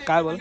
काय बोल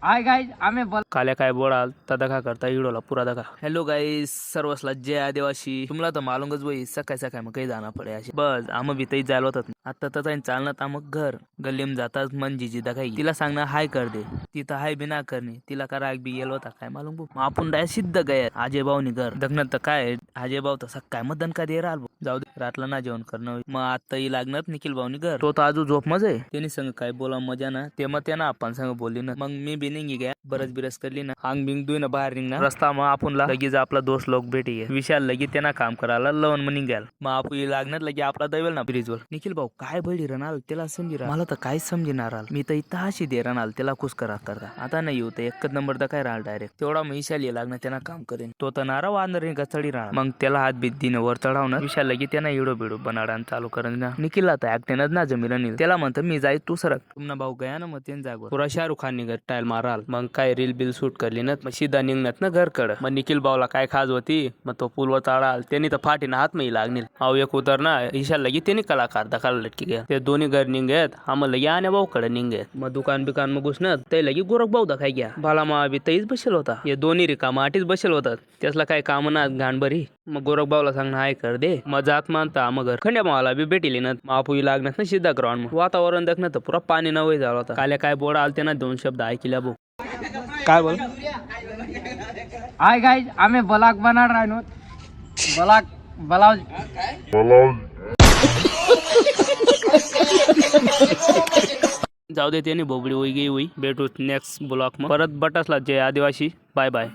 hi guys आम्ही काल्या काय बोलाल तदा का करता इडोला पूरा दखा। हेलो गाइस सर्वसला जय आदिवासी। तुम्हाला तर मालूमच वही सकाळी सकाळी मग काही जाना पडे अशी बस आम भी तई जायला होतात आता तर चालणार तर मग घर गल्लीम जातात मन जीजी दखाई तिला सांगणार हाय कर दे ती तर हाय बिना करणे तिला करा बी गेलो होता काय मालूम मग आपण डाय सिद्ध गया अजय भाऊनी घर दखणार तर काय अजय भाऊ तर सकाळ मधन का दे राल जाऊ दे रातला ना जेवण करणं मग आता ही लागणार निखिल भाऊनी घर तो तर आजू झोप मजा आहे त्यांनी संग काय बोला मजा ना ते मग त्यांना आपण संग बोलली ना मग मी बी निघी गया बरस बिरस करली ना आंग बिंग दुई ना बाहेर निघणार रस्ता मग आपण लगेच आपला दोस्त लोक भेटी आहे विशाल लगी त्यांना काम करायला लवन मग निघाल मग आपण लागणार लगे आपला दैवल ना ब्रिजवर निखिल भाऊ काय बैठी राहणार त्याला समजी राहा मला तर काहीच समजणार मी तर इथं अशी दे राहणार त्याला खुश करा करता आता नाही येऊ तर एकच नंबर तर काय राहणार डायरेक्ट तेवढा मग विशाल ये लागणार त्यांना काम करेन तो तर नारा वांदर का चढी राहणार मग त्याला हात बीत दिन वर चढवणार विशाल लगी त्यांना इडो बिडो बनाडा चालू करेन ना निखिलला तर ऍक्टेनच ना जमीन त्याला म्हणतो मी जाई तू सरक तुमना भाऊ गया ना मग त्यान जागो पुरा शाहरुख खान निघत टाईल माराल मग काय रील बिल शूट करली ना मग सीधा निघण्यात ना घर कड मग निखिल भाऊला काय खाज होती मग तो पुलवर चढाल त्यांनी तर फाटीना हात मी लागतील अव एक उतर ना ईशाल लगी त्यांनी कलाकार दखाला लटकी गया ते दोन्ही घर निघत आम्हाला लगी आण्या भाऊ कडे निघत मग दुकान बिकान मग घुसणार ते लगी गोरख भाऊ दखाय गया भाला मा बी तईच बसेल होता हे दोन्ही रिकामा आठीच बसेल होतात त्यासला काय काम ना घाणभरी मग गोरख भाऊला सांगणं हाय कर दे मग जात मानता मग घर खंड्या भावाला बी भेटीली ना आपू लागणार ना सिद्धा ग्राउंड वातावरण दखणं तर पुरा पाणी नवय झालं होता काल्या काय बोडा आलते ना दोन शब्द ऐकल्या भाऊ काय बोल हाय गाइस आम्ही ब्लॉग बनाड राहिनो ब्लॉग जाऊ दे त्यांनी बोबडी होई गई हुई भेटू नेक्स्ट ब्लॉक मग परत बटसला जय आदिवासी बाय बाय।